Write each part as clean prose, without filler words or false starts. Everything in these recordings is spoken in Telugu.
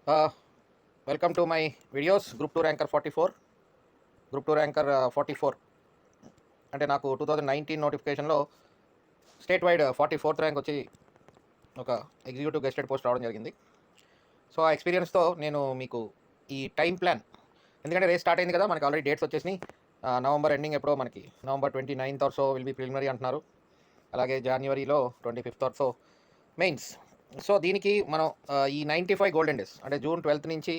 Uh, Welcome to my videos. Group 2 Ranker 44. Group 2 Ranker 44 అంటే నాకు 2019 నోటిఫికేషన్లో స్టేట్ వైడ్ 44th ర్యాంక్ వచ్చి ఒక ఎగ్జిక్యూటివ్ గెస్టెడ్ పోస్ట్ రావడం జరిగింది. సో ఆ ఎక్స్పీరియన్స్తో నేను మీకు ఈ టైం ప్లాన్, ఎందుకంటే రేస్ స్టార్ట్ అయింది కదా, మనకి ఆల్రెడీ డేట్స్ వచ్చేసినాయి. నవంబర్ ఎండింగ్ ఎప్పుడో మనకి November 29th are so will be preliminary అంటున్నారు. అలాగే జనవరిలో 25th are so mains. So దీనికి మనం ఈ 95 గోల్డెన్ డేస్ అంటే జూన్ 12th నుంచి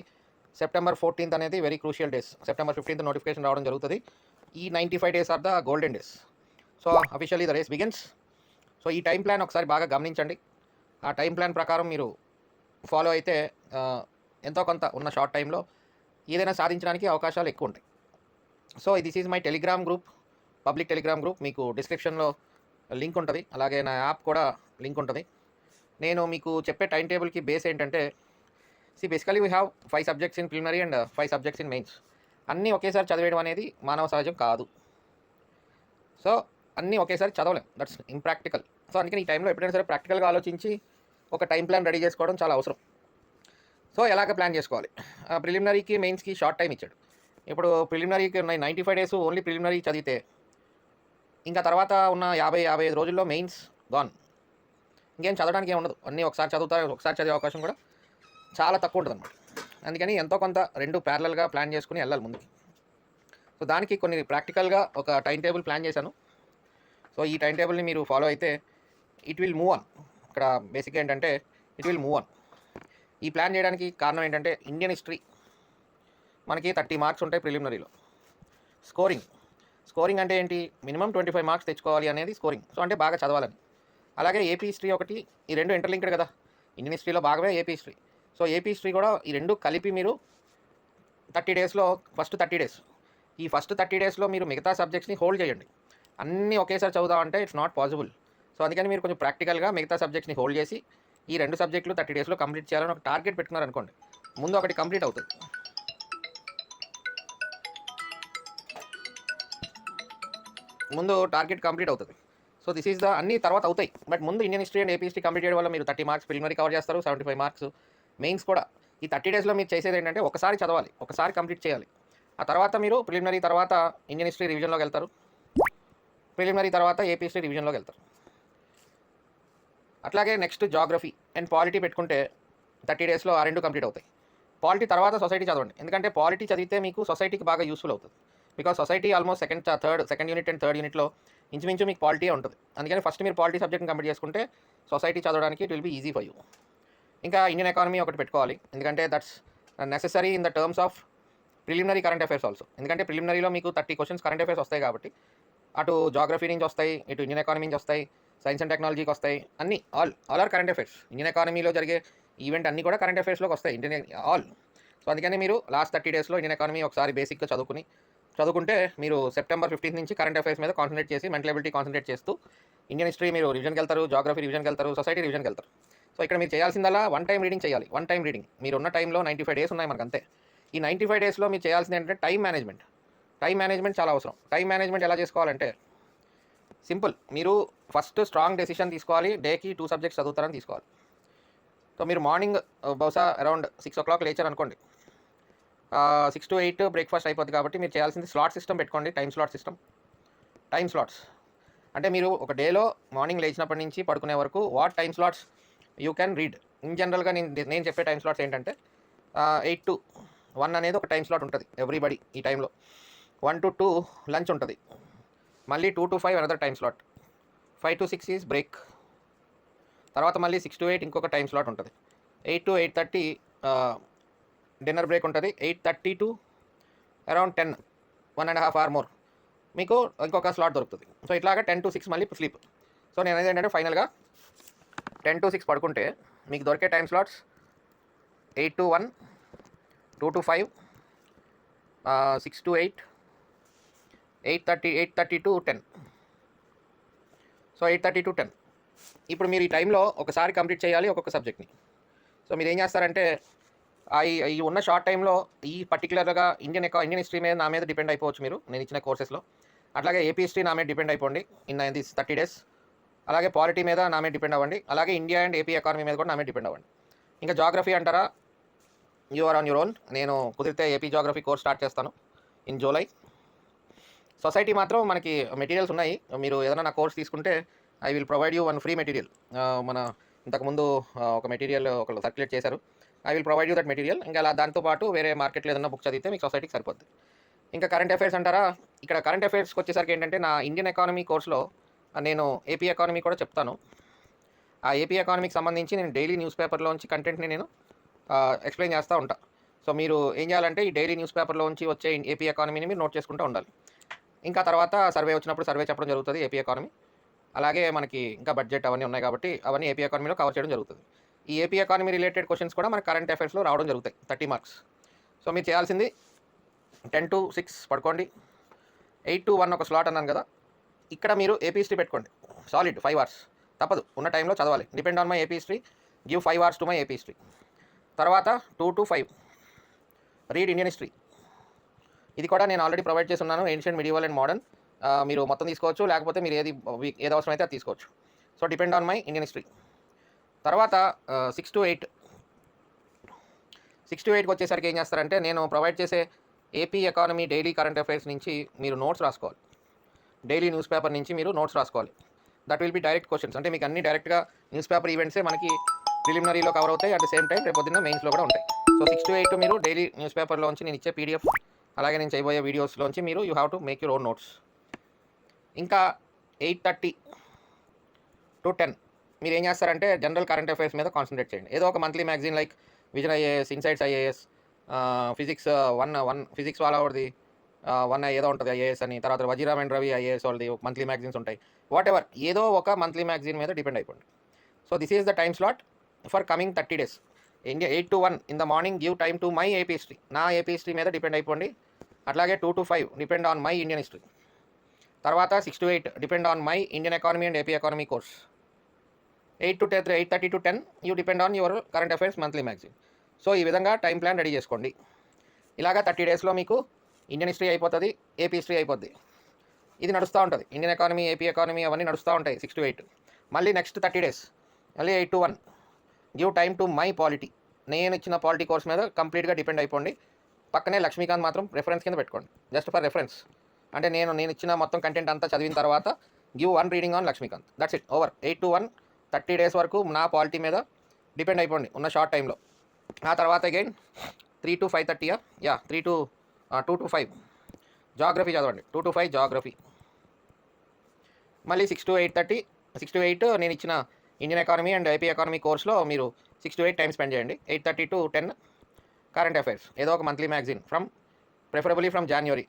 సెప్టెంబర్ 14th అనేది very crucial days. September 15th notification రావడం జరుగుతుంది. ఈ 95 days are the golden days. So officially the race begins. So ఈ టైం ప్లాన్ ఒకసారి బాగా గమనించండి. ఆ టైం ప్లాన్ ప్రకారం మీరు ఫాలో అయితే ఎంతో కొంత ఉన్న షార్ట్ టైంలో ఏదైనా సాధించడానికి అవకాశాలు ఎక్కువ ఉంటాయి. So this is my Telegram group, public Telegram group. మీకు డిస్క్రిప్షన్లో లింక్ ఉంటుంది, అలాగే నా యాప్ కూడా లింక్ ఉంటుంది. నేను మీకు చెప్పే టైం టేబుల్కి బేస్ ఏంటంటే, basically we have 5 subjects in preliminary and 5 subjects in mains. అన్నీ ఒకేసారి చదివేయడం అనేది మానవ సహజం కాదు. సో అన్నీ ఒకేసారి చదవలేం, దట్స్ ఇంప్రాక్టికల్. సో అందుకని ఈ టైంలో ఎప్పుడైనా సరే ప్రాక్టికల్గా ఆలోచించి ఒక టైం ప్లాన్ రెడీ చేసుకోవడం చాలా అవసరం. సో ఎలాగ ప్లాన్ చేసుకోవాలి? ప్రిలిమినరీకి మెయిన్స్కి షార్ట్ టైం ఇచ్చాడు. ఇప్పుడు ప్రిలిమినరీకి ఉన్నాయి 95 డేస్ ఓన్లీ ప్రిలిమినరీ చదివితే, ఇంకా తర్వాత ఉన్న 50-55 రోజుల్లో మెయిన్స్ గాన్. ఇంకేం చదవడానికి ఏమి ఉండదు. అన్నీ ఒకసారి చదువుతారు, ఒకసారి చదివే అవకాశం కూడా చాలా తక్కువ ఉంటుంది అన్నమాట. అందుకని ఎంతో కొంత రెండు ప్యారలల్గా ప్లాన్ చేసుకుని వెళ్ళాలి ముందుకి. సో దానికి కొన్ని ప్రాక్టికల్గా ఒక టైం టేబుల్ ప్లాన్ చేశాను. సో ఈ టైం టేబుల్ని మీరు ఫాలో అయితే ఇట్ విల్ మూవ్ ఆన్. ఇక్కడ బేసిక్గా ఏంటంటే ఇట్ విల్ మూవ్ ఆన్. ఈ ప్లాన్ చేయడానికి కారణం ఏంటంటే, ఇండియన్ హిస్టరీ మనకి 30 మార్క్స్ ఉంటాయి ప్రిలిమినరీలో. స్కోరింగ్ అంటే ఏంటి? మినిమం 25 మార్క్స్ తెచ్చుకోవాలి అనేది స్కోరింగ్. సో అంటే బాగా చదవాలని. అలాగే ఏపీ హిస్టరీ ఒకటి, ఈ రెండు ఇంటర్లింక్డ్ కదా. ఇండియన్ హిస్టరీలో భాగమే AP history. So AP history కూడా ఈ రెండు కలిపి మీరు 30 డేస్లో ఫస్ట్ 30 డేస్, ఈ ఫస్ట్ 30 డేస్లో మీరు మిగతా సబ్జెక్ట్స్ని హోల్డ్ చేయండి. అన్నీ ఒకేసారి చదువుదామంటే ఇట్స్ నాట్ పాసిబుల్. సో అందుకని మీరు కొంచెం ప్రాక్టికల్గా మిగతా సబ్జెక్ట్స్ని హోల్డ్ చేసి ఈ 2 సబ్జెక్టులు 30 డేస్లో కంప్లీట్ చేయాలని ఒక టార్గెట్ పెట్టుకున్నారనుకోండి, ముందు ఒకటి కంప్లీట్ అవుతుంది. సో దిస్ ఈజ్ ద అన్ని తర్వాత అవుతాయి. బట్ ముందు Indian history and AP history complete చేయడం వల్ల మీరు 30 మార్క్స్ ప్రిలిమినరీ కవర్ చేస్తారు, 75 మార్క్స్ మెయిన్స్ కూడా. ఈ 30 డేస్లో మీరు చేసేది ఏంటంటే, ఒకసారి చదవాలి, ఒకసారి కంప్లీట్ చేయాలి. ఆ తర్వాత మీరు ప్రిలిమినరీ తర్వాత ఇండియన్ హిస్టరీ రివిజన్లోకి వెళ్తారు, ప్రిలిమినరీ తర్వాత ఏపీ హిస్టరీ రివిజన్లోకి వెళ్తారు. అట్లాగే నెక్స్ట్ జాగ్రఫీ అండ్ పాలిటీ పెట్టుకుంటే 30 డేస్లో ఆ రెండు కంప్లీట్ అవుతాయి. పాలిటీ తర్వాత సొసైటీ చదవండి, ఎందుకంటే పాలిటీ చదివితే మీకు సొసైటీకి బాగా యూస్ఫుల్ అవుతుంది. Because society almost second unit and third యూనిట్లో ఇంచుమించు మీకు పాలిటీ ఉంటుంది. అందుకని ఫస్ట్ మీరు పాలిటీ సబ్జెక్ట్ని కంప్లీట్ చేసుకుంటే సొసైటీ చదవడానికి it will be easy for you. ఇంకా ఇండియన్ ఎకానమీ ఒకటి పెట్టుకోవాలి, ఎందుకంటే that's necessary in the terms of preliminary current affairs also. ఎందుకంటే ప్రిలిమినరీలో మీకు 30 క్వశ్చన్స్ కరెంట్ అఫైర్స్ వస్తాయి కాబట్టి, అటు జాగ్రఫీ నుంచి వస్తాయి, ఇటు ఇండియన్ ఎకానమీ నుంచి వస్తాయి, సైన్స్ అండ్ టెక్నాలజీకి వస్తాయి, అన్నీ all are current affairs. Indian ఎకానమీలో జరిగే ఈవెంట్ అన్నీ కూడా కరెంట్ అఫైర్స్లోకి వస్తాయి, ఇండియన్ ఆల్. సో అందుకని మీరు లాస్ట్ 30 డేస్లో ఇండియన్ ఎకానమీ ఒకసారి బేసిక్గా చదువుకుంటే మీరు సెప్టెంబర్ 15th నుంచి కరెంట్ అఫైర్స్ మీద కాన్సన్ట్రేట్ చేసి, మెంటల్ ఎబిలిటీ కాన్సన్ట్రేట్ చేస్తూ ఇండియన్ హిస్టరీ మీరు రివిజన్కి వెళ్తారు, జాగ్రఫీ రివిజన్కి వెళ్తారు, సొసైటీ రివిజన్కి వెళ్తారు. సో ఇక్కడ మీరు చేయాల్సిందల్లా వన్ టైం రీడింగ్ చేయాలి. వన్ టైం రీడింగ్ మీరు ఉన్న టైంలో 95 డేస్ ఉన్నాయి మనకు, అంతే. ఈ 95 డేస్లో మీరు చేయాల్సింది ఏంటంటే టైం మేనేజ్మెంట్ చాలా అవసరం. టైం మేనేజ్మెంట్ ఎలా చేసుకోవాలంటే సింపుల్. మీరు ఫస్ట్ స్ట్రాంగ్ డెసిషన్ తీసుకోవాలి, డేకి 2 సబ్జెక్ట్స్ చదువుతారని తీసుకోవాలి. సో మీరు మార్నింగ్ బహుశా అరౌండ్ 6 o'clock లేచారు అనుకోండి, 6 to 8 బ్రేక్ఫాస్ట్ అయిపోద్ది. కాబట్టి మీరు చేయాల్సింది స్లాట్ సిస్టమ్ పెట్టుకోండి, టైం స్లాట్స్. అంటే మీరు ఒక డేలో మార్నింగ్ లేచినప్పటి నుంచి పడుకునే వరకు what time slots you can read. In జనరల్గా నేను చెప్పే టైం స్లాట్స్ ఏంటంటే 8 to 1 అనేది ఒక టైం స్లాట్ ఉంటుంది ఎవ్రీబడి ఈ టైంలో. 1 to 2 లంచ్ ఉంటుంది, మళ్ళీ 2 to 5 another time slot, 5 to 6 is break, తర్వాత మళ్ళీ 6 to 8 ఇంకొక టైం స్లాట్ ఉంటుంది, 8 to 8:30 డిన్నర్ బ్రేక్ ఉంటుంది, 8:30 to అరౌండ్ 10, 1.5 hour మోర్ మీకు ఇంకొక స్లాట్ దొరుకుతుంది. సో ఇట్లాగా 10 to 6 మళ్ళీ స్లీప్. సో నేను అనేది ఏంటంటే ఫైనల్గా 10 to 6 పడుకుంటే మీకు దొరికే time slots 8 to 1, 2 to 5, 6 to 8, 8:30 to 10. So 8:30 to 10. ఇప్పుడు మీరు ఈ టైంలో ఒకసారి కంప్లీట్ చేయాలి ఒక్కొక్క సబ్జెక్ట్ని. సో మీరు ఏం చేస్తారంటే, ఈ ఉన్న షార్ట్ టైంలో ఈ పర్టికులర్గా ఇండియన్ హిస్టరీ మీద నా మీద డిపెండ్ అయిపోవచ్చు మీరు, నేను ఇచ్చిన కోర్సెస్లో. అట్లాగే ఏపీ హిస్టరీ నా మీద డిపెండ్ అయిపోండి ఇన్ దిస్ 30 డేస్. అలాగే పాలిటీ మీద నా మీద డిపెండ్ అవ్వండి. అలాగే ఇండియా అండ్ ఏపీ ఎకానమీ మీద కూడా నా మీద డిపెండ్ అవ్వండి. ఇంకా జాగ్రఫీ అంటారా, you are on your own. నేను కుదిరితే ఏపీ జియోగ్రఫీ కోర్స్ స్టార్ట్ చేస్తాను ఇన్ జూలై. సొసైటీ మాత్రం మనకి మెటీరియల్స్ ఉన్నాయి. మీరు ఏదైనా నా కోర్స్ తీసుకుంటే I will provide you one free material. మన ఇంతకుముందు ఒక మెటీరియల్ ఒకళ్ళు సర్క్యులేట్ చేశారు. I will provide you that material. ఇంకా అలా దాంతోపాటు వేరే మార్కెట్లో ఏదైనా బుక్ చదివితే మీకు సొసైటీకి సరిపోద్ది. ఇంకా కరెంట్ అఫైర్స్ అంటారా, ఇక్కడ కరెంట్ అఫైర్స్కి వచ్చేసరికి ఏంటంటే నా ఇండియన్ ఎకానమీ కోర్స్లో నేను ఏపీ ఎకానమీ కూడా చెప్తాను. ఆ ఏపీ ఎకానమీకి సంబంధించి నేను డైలీ న్యూస్ పేపర్లోంచి కంటెంట్ని నేను ఎక్స్ప్లెయిన్ చేస్తూ ఉంటా. సో మీరు ఏం చేయాలంటే ఈ డైలీ న్యూస్ పేపర్లోంచి వచ్చే ఏపీ ఎకానమీని మీరు నోట్ చేసుకుంటూ ఉండాలి. ఇంకా తర్వాత సర్వే వచ్చినప్పుడు సర్వే చెప్పడం జరుగుతుంది ఏపీ ఎకానమీ. అలాగే మనకి ఇంకా బడ్జెట్ అవన్నీ ఉన్నాయి కాబట్టి అవన్నీ ఏపీ ఎకానమీలో కవర్ చేయడం జరుగుతుంది. ఈ ఏపీ ఎకానమీ రిలేటెడ్ క్వశ్చన్స్ కూడా మన కరెంట్ అఫైర్స్లో రావడం జరుగుతాయి 30 మార్క్స్. సో మీరు చేయాల్సింది 10 to 6 పడుకోండి, 8 to 1 ఒక స్లాట్ అన్నాను కదా, ఇక్కడ మీరు ఏపీ హిస్టరీ పెట్టుకోండి. సాలిడ్ 5 hours తప్పదు, ఉన్న టైంలో చదవాలి. Depend on my AP history, give 5 hours to my AP history. తర్వాత 2 to 5 రీడ్ ఇండియన్ హిస్టరీ. ఇది కూడా నేను ఆల్రెడీ ప్రొవైడ్ చేస్తున్నాను, ఏన్షియంట్, మిడివల్ అండ్ మోడర్న్. మీరు మొత్తం తీసుకోవచ్చు, లేకపోతే మీరు ఏది అవసరం అయితే అది తీసుకోవచ్చు. So depend on my Indian history. తర్వాత 6 to 8కి వచ్చేసరికి ఏం చేస్తారంటే నేను ప్రొవైడ్ చేసే AP economy daily current affairs నుంచి మీరు నోట్స్ రాసుకోవాలి. డైలీ న్యూస్ పేపర్ నుంచి మీరు నోట్స్ రాసుకోవాలి. That will be direct questions. అంటే మీకు అన్ని డైరెక్ట్గా న్యూస్ పేపర్ ఈవెంట్సే మనకి ప్రిలిమినరీలో కవర్ అవుతాయి. అట్ ద సేమ్ టైం రేపు పొద్దున్న మెయిన్స్లో కూడా ఉంటాయి. సో 6 to 8 మీరు డైలీ న్యూస్ పేపర్లోంచి నేను ఇచ్చే పీడిఎఫ్, అలాగే నేను చేయబోయే వీడియోస్లోంచి మీరు you have to make your own notes. ఇంకా 8:30 to 10 మీరు ఏం చేస్తారంటే జనరల్ కరెంట్ అఫైర్స్ మీద కాన్సన్ట్రేట్ చేయండి. ఏదో ఒక monthly magazine like vision IAS, insights IAS, physics one physics వాళ్ళ ఒకటి వన్ ఏదో ఉంటుంది ఐఏఎస్ అని, తర్వాత వజీరామ్ అండ్ రవి ఐఏఎస్ వాళ్ళది మంత్లీ మ్యాగజైన్స్ ఉంటాయి. వాట్ ఎవర్ ఏదో ఒక మంత్లీ మ్యాగజైన్ మీద డిపెండ్ అయిపోండి. So this is the time slot for coming 30 days. India 8 to 1 in the morning give time to my AP history. నా ఏపీ హిస్టరీ మీద డిపెండ్ అయిపోండి. అట్లాగే 2 to 5 depend on my Indian history. తర్వాత 6 to 8 depend on my Indian economy and AP economy course. 8:30 to 10 you depend on your current affairs monthly magazine. So ఈ విధంగా టైం ప్లాన్ రెడీ చేసుకోండి. ఇలాగా 30 daysలో మీకు ఇండియన్ హిస్టరీ అయిపోతుంది, ఏపీ హిస్టరీ అయిపోద్ది. ఇది నడుస్తూ ఉంటుంది. ఇండియన్ ఎకానమీ, ఏపీ ఎకానమీ అవన్నీ నడుస్తూ ఉంటాయి 6 to 8. మళ్ళీ నెక్స్ట్ 30 days మళ్ళీ 8 to 1 give time to my polity. నేను ఇచ్చిన పాలిటీ కోర్స్ మీద కంప్లీట్గా డిపెండ్ అయిపోండి. పక్కనే లక్ష్మీకాంత్ మాత్రం రెఫరెన్స్ కింద పెట్టుకోండి, జస్ట్ ఫర్ రెఫరెన్స్. అంటే నేను ఇచ్చిన మొత్తం కంటెంట్ అంతా చదివిన తర్వాత give 1 reading on Laxmikanth. That's it, over. 8 to 1 30 days వరకు నా పాలిటీ మీద డిపెండ్ అయిపోండి ఉన్న షార్ట్ టైంలో. ఆ తర్వాత అగైన్ 3 to 5:30 2 to 5 జాగ్రఫీ చదవండి. 2 to 5 జాగ్రఫీ. మళ్ళీ 6 to 8 నేను ఇచ్చిన Indian economy and AP economy కోర్స్లో మీరు 6 to 8 టైం స్పెండ్ చేయండి. 8:30 to 10 కరెంట్ అఫైర్స్, ఏదో ఒక monthly magazine preferably from January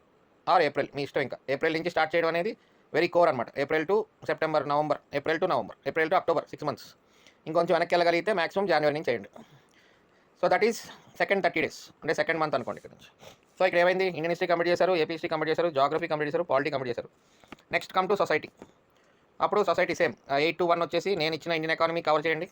or April, మీ ఇష్టం. ఇంకా ఏప్రిల్ నుంచి స్టార్ట్ చేయడం అనేది వెరీ కోర్ అనమాట. April to September, November, April to October, 6 months. ఇంకొంచెం వెనక్కి వెళ్ళగలిగితే మ్యాక్సిమం జాన్వరి నుంచి చేయండి. So that is second 30 days, అంటే సెకండ్ మంత్ అనుకోండి ఇక్కడ నుంచి. సో ఇక్కడ ఏమైంది, ఇండియన్ హిస్టరీ కంప్లీట్ చేశారు, ఏపీ హిస్టరీ కంప్లీట్ చేశారు, జాగ్రఫీ కంప్లీట్ చేశారు, పాలిటీ కంప్లీట్ చేశారు. Next come to society. అప్పుడు సొసైటీ సేమ్ 8 to 1 వచ్చేసి నేను ఇచ్చిన ఇండియన్ ఎకానమీ కవర్ చేయండి.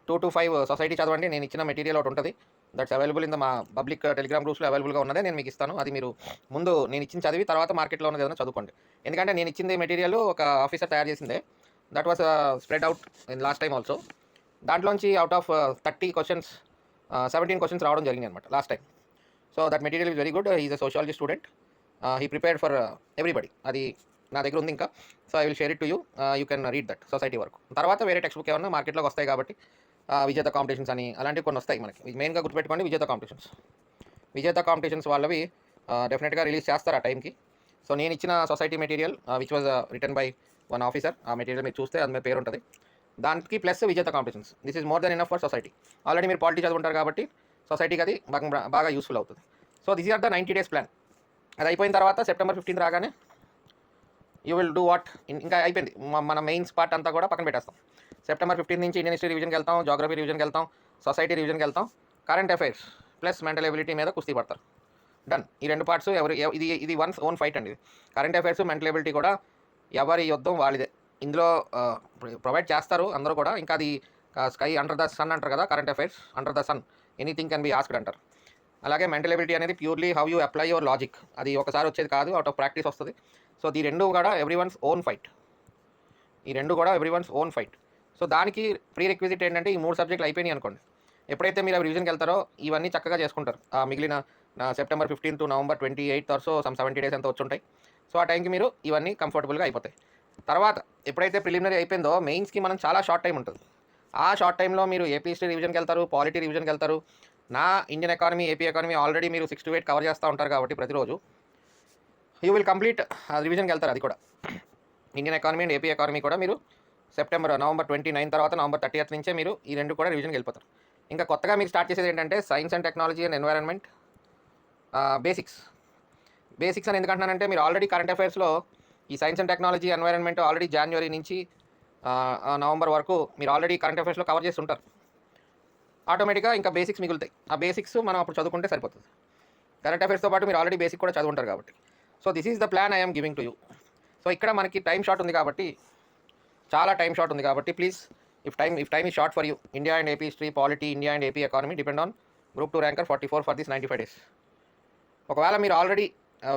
2 to 5 సొసైటీ చదవండి. నేను ఇచ్చిన మెటీరియల్ ఒకటి ఉంటుంది, దట్స్ అవైలబుల్ ఇన్ ద మా పబ్లిక్ టెలిగ్రామ్ గ్రూప్స్లో అవైలబుల్గా ఉన్నదే నేను మీకు ఇస్తాను. అది మీరు ముందు నేను ఇచ్చిన చదివి తర్వాత మార్కెట్లో ఉన్నది ఏదైనా చదువుకోండి. ఎందుకంటే నేను ఇచ్చింది మెటీరియల్ ఒక ఆఫీసర్ తయారు చేసిందే, that was spread out in last time also. దాంట్లోంచి అవుట్ ఆఫ్ 30 questions 17 questions రావడం జరిగింది అనమాట last time. So that material is very good. Is a sociology student, he prepared for everybody. అది నా దగ్గర ఉంది ఇంకా. So I will share it to you can read that society వరకు. తర్వాత వేరే టెక్స్ట్ బుక్ ఏమన్నా మార్కెట్లోకి వస్తాయి కాబట్టి విజేత కాంపిటీషన్స్ అని అలాంటివి కొన్ని వస్తాయి మనకి. మెయిన్గా గుర్తుపెట్టుకోండి విజేత కాంపిటీషన్స్ వాళ్ళవి డెఫినెట్గా రిలీజ్ చేస్తారు ఆ టైంకి. సో నేను ఇచ్చిన society material which was written by one officer, ఆ మెటీరియల్ మీరు చూస్తే అది మీ పేరు ఉంటుంది దానికి, plus Vijetha competitions. This is more than enough for society. Already మీరు పాలిటీ చదువుకుంటారు కాబట్టి సొసైటీకి అది బాగా యూస్ఫుల్ అవుతుంది. So this are the 90 days plan. అది అయిపోయిన తర్వాత September 15 రాగానే యూ విల్ డూ వాట్. ఇంకా అయిపోయింది, మన మెయిన్స్ పార్ట్ అంతా కూడా పక్కన పెట్టేస్తాం. September 15 నుంచి ఇండియన్ హిస్టరీ రివిజన్కి వెళ్తాం, జాగ్రఫీ రివిజన్కి వెళ్తాం, సొసైటీ రివిజన్కి వెళ్తాం, current affairs plus mental ability మీద కుస్తీ పడతారు. డన్. ఈ 2 parts ఇది వన్స్ ఓన్ ఫైట్ అండి. కరెంట్ అఫైర్స్, మెంటల్ ఎబిలిటీ కూడా ఎవరి యుద్ధం వాళ్ళదే. ఇందులో ప్రొవైడ్ చేస్తారు అందరూ కూడా. ఇంకా అది స్కై అండర్ ద సన్ అంటారు కదా, current affairs under the sun anything can be asked అంటారు. అలాగే మెంటల్ ఎబిలిటీ అనేది purely how you apply your logic. అది ఒకసారి వచ్చేది కాదు, అవుట్ ఆఫ్ ప్రాక్టీస్ వస్తుంది. సో ఈ 2 కూడా everyone's own fight. So దానికి ప్రీ రిక్విజిట్ ఏంటంటే ఈ 3 subjects అయిపోయినాయి అనుకోండి, ఎప్పుడైతే మీరు రివిజన్కి వెళ్తారో ఇవన్నీ చక్కగా చేసుకుంటారు. మిగిలిన September 15 to November 28 are so 70 days ఎంత వచ్చుంటాయి. సో ఆ టైంకి మీరు ఇవన్నీ కంఫర్టబుల్గా అయిపోతాయి. తర్వాత ఎప్పుడైతే ప్రిలిమినరీ అయిపోయిందో మెయిన్స్కి మనం చాలా షార్ట్ టైం ఉంటుంది. ఆ షార్ట్ టైంలో మీరు ఏపీ హిస్టరీ రివిజన్కి వెళ్తారు, పాలిటీ రివిజన్కి వెళ్తారు. నా Indian economy, AP economy already మీరు 6 to 8 కవర్ చేస్తూ ఉంటారు కాబట్టి ప్రతిరోజు యూ విల్ కంప్లీట్ రివిజన్కి వెళ్తారు. అది కూడా Indian economy and AP economy కూడా మీరు నవంబర్ 29 తర్వాత నవంబర్ 30 నుంచే మీరు ఈ రెండు కూడా రివిజన్కి వెళ్ళిపోతారు. ఇంకా కొత్తగా మీరు స్టార్ట్ చేసేది ఏంటంటే science and technology and environment basics అని ఎందుకంటున్నానంటే మీరు ఆల్రెడీ కరెంట్ అఫైర్స్లో ఈ science and technology environment already జనవరి నుంచి నవంబర్ వరకు మీరు ఆల్రెడీ కరెంట్ అఫైర్స్లో కవర్ చేసి ఉంటారు. ఆటోమేటిక్గా ఇంకా బేసిక్స్ మిగులుతాయి. ఆ బేసిక్స్ మనం అప్పుడు చదువుకుంటే సరిపోతుంది. కరెంట్ అఫైర్స్తో పాటు మీరు ఆల్రెడీ బేసిక్ కూడా చదువుంటారు కాబట్టి. So this is the plan I'm giving to you. So ఇక్కడ మనకి టైం షార్ట్ ఉంది కాబట్టి, చాలా టైం షార్ట్ ఉంది కాబట్టి please if time is short for you, India and AP history, polity, India and AP economy depend on group 2 ranker 44 for this 95 days. ఒకవేళ మీరు ఆల్రెడీ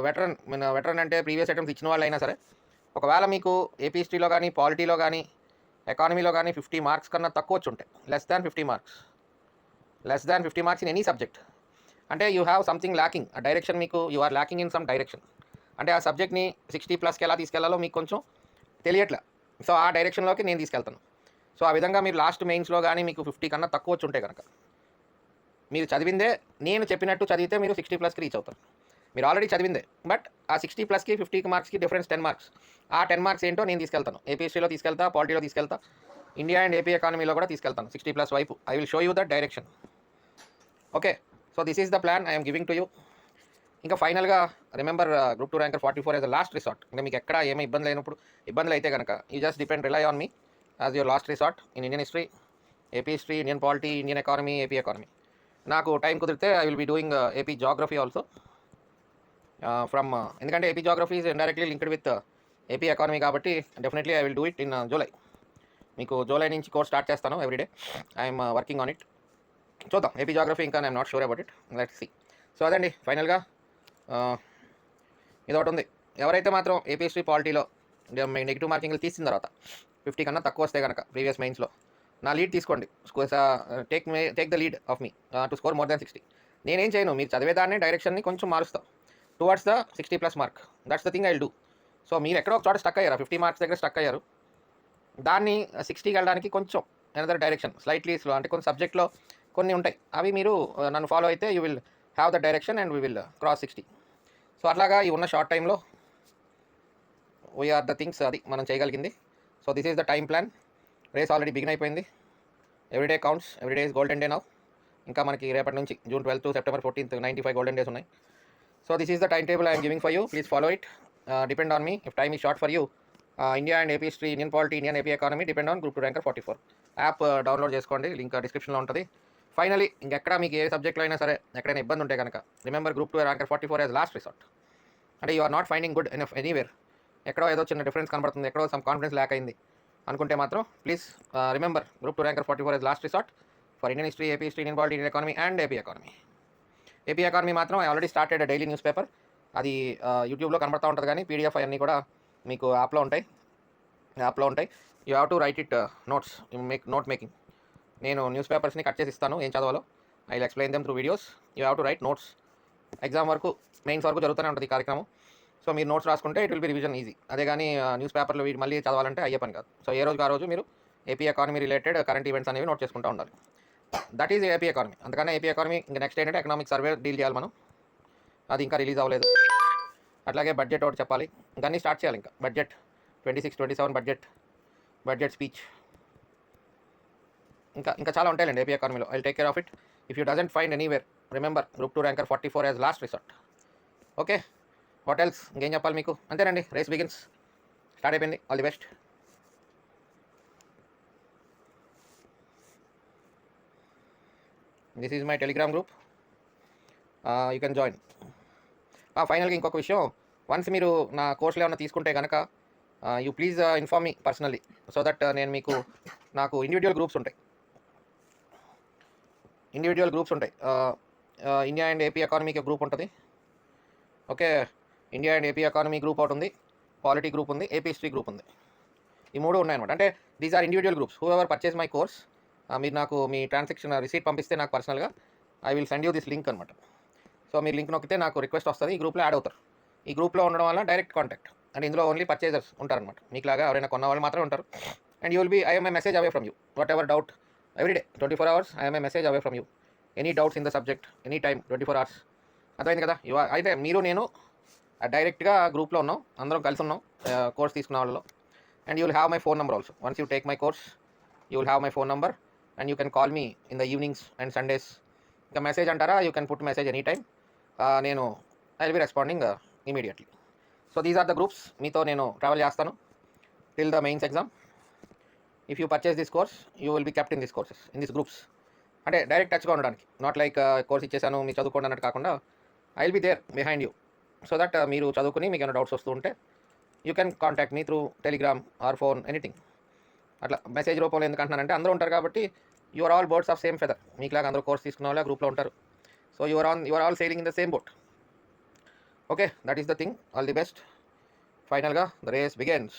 వెటరన్ అంటే ప్రీవియస్ అటెంప్ట్స్ ఇచ్చిన వాళ్ళు అయినా సరే, ఒకవేళ మీకు ఏపీ హిస్టరీలో కానీ, పాలిటీలో కానీ, ఎకానమీలో కానీ 50 మార్క్స్ కన్నా తక్కువ వచ్చి ఉంటాయి, less than 50 marks in any subject, అంటే యూ హ్యావ్ సంథింగ్ ల్యాకింగ్. ఆ డైరెక్షన్ మీకు you are lacking in some direction. అంటే ఆ సబ్జెక్ట్ని 60+ ఎలా తీసుకెళ్లాలో మీకు కొంచెం తెలియట్లే. సో ఆ డైరెక్షన్లోకి నేను తీసుకెళ్తాను. సో ఆ విధంగా మీరు లాస్ట్ మెయిన్స్లో కానీ మీకు 50 కన్నా తక్కువ వచ్చి ఉంటే కనుక, మీరు చదివిందే నేను చెప్పినట్టు చదివితే మీరు 60+కి రీచ్ అవుతారు. మీరు ఆల్రెడీ చదివిందే, బట్ ఆ 60+కి 50 మార్క్స్కి డిఫరెన్స్ 10 మార్క్స్. ఆ 10 మార్క్స్ ఏంటో నేను తీసుకెళ్తాను. ఏపీ హిస్టరీలో తీసుకెళ్తా, పాలిటీలో తీసుకెళ్తా, ఇండియా అండ్ ఏపీ ఎకానమీలో కూడా తీసుకెళ్తాను. 60+ వైపు I will show you that direction. Okay, so this is the plan I'm giving to you. ఇంకా ఫైనల్గా remember group 2 ranker 44 as the last resort. ఇంకా మీకు ఎక్కడ ఏమీ ఇబ్బందులు అయితే కనుక you just rely on me as your last resort in Indian history, AP history, Indian polity, Indian economy, AP economy. నాకు టైం కుదిరితే I will be doing AP geography also ఎందుకంటే AP geography is indirectly linked with AP economy కాబట్టి definitely I will do it in July. మీకు జూలై నుంచి కోర్స్ స్టార్ట్ చేస్తాను. Everyday I'm working on it. చూద్దాం, ఏపీ జాగ్రఫీ ఇంకా I'm not sure about it, let's see. So అదండి ఫైనల్గా ఇది ఒకటి ఉంది. ఎవరైతే మాత్రం ఏపీ హిస్టరీ, పాలిటీలో నెగిటివ్ మార్కింగ్లు తీసిన తర్వాత 50 కన్నా తక్కువ వస్తే కనుక ప్రీవియస్ మెయిన్స్లో నా లీడ్ తీసుకోండి. Take the lead of me to score more than 60. నేనేం చేయను, మీరు చదివేదాన్ని డైరెక్షన్ని కొంచెం మారుస్తాం towards the 60+ mark. That's the thing I will do. So మీరు ఎక్కడో ఒక చోట స్టక్ అయ్యారు, 50 మార్క్స్ దగ్గర స్టక్ అయ్యారు, దాన్ని 60కి వెళ్ళడానికి కొంచెం అనదర్ డైరెక్షన్ స్లైట్లీ స్లో, అంటే కొన్ని సబ్జెక్ట్లో కొన్ని ఉంటాయి, అవి మీరు నన్ను ఫాలో అయితే you will have the direction and we will cross 60. So అట్లాగా ఈ ఉన్న షార్ట్ టైంలో వీఆర్ ద థింగ్స్ అది మనం చేయగలిగింది. So this is the time plan. Race already begin అయిపోయింది. Everyday counts, everyday is golden day now. ఇంకా మనకి రేపటి నుంచి June 12 to September 14 95 golden days ఉన్నాయి. So this is the time table I'm giving for you. Please follow it. Depend on me if time is short for you. India and AP history, Indian polity, Indian AP economy depend on group 2 ranker 44 app. Download చేసుకోండి, లింక్ డిస్క్రిప్షన్లో ఉంటుంది. ఫైనలీ ఇంకెక్కడ మీకు ఏ సబ్జెక్ట్లో అయినా సరే ఎక్కడైనా ఇబ్బంది ఉంటే కనుక remember group 2 ranker 44 as last resort. అంటే you are not finding good enough anywhere, ఎక్కడో ఏదో చిన్న డిఫరెన్స్ కనబడుతుంది, ఎక్కడో సమ్ కాన్ఫిడెన్స్ ల్యాక్ అయింది అనుకుంటే మాత్రం please remember group 2 ranker 44 as last resort for Indian history, AP history, Indian polity, Indian economy and AP economy. AP economy మాత్రం I already started daily news paper. అది యూట్యూబ్లో కనబడతా ఉంటుంది, కానీ పీడిఎఫ్ అవన్నీ కూడా మీకు యాప్లో ఉంటాయి. You have to right it notes, note making. నేను న్యూస్ పేపర్స్ని కట్ చేసి ఇస్తాను, ఏం చదవాలో I will explain them through videos. You have to right notes. Exam వరకు, మెయిన్స్ వరకు జరుగుతూనే ఉంటుంది ఈ కార్యక్రమం. సో మీరు నోట్స్ రాసుకుంటే it will be revision easy. అదే కానీ న్యూస్ పేపర్లో మళ్ళీ చదవాలంటే అయ్యే పని కాదు. సో ఏ రోజుకి ఆ రోజు మీరు AP economy related current events అనేవి నోట్ చేసుకుంటూ ఉండాలి. That is AP economy. అందుకనే ఏపీ ఎకానమీ ఇంకా నెక్స్ట్ ఏంటంటే ఎకనామిక్ సర్వే డీల్ చేయాలి మనం, అది ఇంకా రిలీజ్ అవ్వలేదు. అట్లాగే బడ్జెట్ ఒకటి చెప్పాలి, ఇంకా అన్నీ స్టార్ట్ చేయాలి. ఇంకా బడ్జెట్ 26-27 బడ్జెట్ స్పీచ్, ఇంకా చాలా ఉంటాయండి ఏపీ ఎకానమీలో. I will take care of it. If you doesn't find anywhere remember group 2 ranker 44 as last resort. Okay, what else, ఇంకేం చెప్పాలి మీకు? అంతేనండి, రేస్ బిగిన్స్, స్టార్ట్ అయిపోయింది. All the best. This is my Telegram group, you can join. ఫైనల్గా ఇంకొక విషయం, వన్స్ మీరు నా కోర్సులో ఏమైనా తీసుకుంటే కనుక you please inform me personally, so that నాకు ఇండివిజువల్ గ్రూప్స్ ఉంటాయి. ఇండియా అండ్ ఏపీ ఎకానమీకి గ్రూప్ ఉంటుంది. Okay, India and AP economy group ఒకటి ఉంది, పాలిటీ గ్రూప్ ఉంది, ఏపీ హిస్టరీ గ్రూప్ ఉంది. ఈ మూడు ఉన్నాయన్నమాట. అంటే these are individual groups. Whoever purchase my course మీరు నాకు మీ ట్రాన్సాక్షన్ రిసీట్ పంపిస్తే నాకు పర్సనల్గా I will send you this link అనమాట. సో మీరు లింక్ నొక్కితే నాకు రిక్వెస్ట్ వస్తుంది, ఈ గ్రూప్లో యాడ్ అవుతారు. ఈ గ్రూప్లో ఉండడం వల్ల డైరెక్ట్ కాంటాక్ట్, అండ్ ఇందులో ఓన్లీ పర్చేజర్స్ ఉంటారనమాట. మీకులాగా ఎవరైనా కొన్న వాళ్ళు మాత్రమే ఉంటారు. And you will be I'm a message away from you, whatever doubt everyday 24 hours I'm a message away from you. Any doubts in the subject any time 24 hours. అర్థమైంది కదా? అయితే మీరు నేను డైరెక్ట్గా గ్రూప్లో ఉన్నాం, అందరం కలిసి ఉన్నాం కోర్స్ తీసుకున్న వాళ్ళలో. And you will have my phone number also. Once you take my course you will have my phone number and you can call me in the evenings and Sundays. ఇంకా మెసేజ్ అంటారా, you can put message any time. నేను I will be responding immediately. So these are the groups, మీతో నేను ట్రావెల్ చేస్తాను till the mains exam. If you purchase this course you will be kept in this courses in this groups. అంటే డైరెక్ట్ టచ్గా ఉండడానికి, నాట్ లైక్ కోర్స్ ఇచ్చేసాను మీరు చదువుకోండి అన్నట్టు కాకుండా I will be there behind you, so that మీరు చదువుకుని మీకు ఏమైనా డౌట్స్ వస్తూ ఉంటే you can contact me through Telegram or phone anything. అట్లా మెసేజ్ రూపంలో ఎందుకంటున్నానంటే అందరూ ఉంటారు కాబట్టి you are all birds of same feather. మీకులాగా అందరూ కోర్స్ తీసుకున్న వాళ్ళ గ్రూప్లో ఉంటారు. So you are all sailing in the same boat. Okay, that is the thing. All the best. ఫైనల్గా ద రేస్ బిగిన్స్.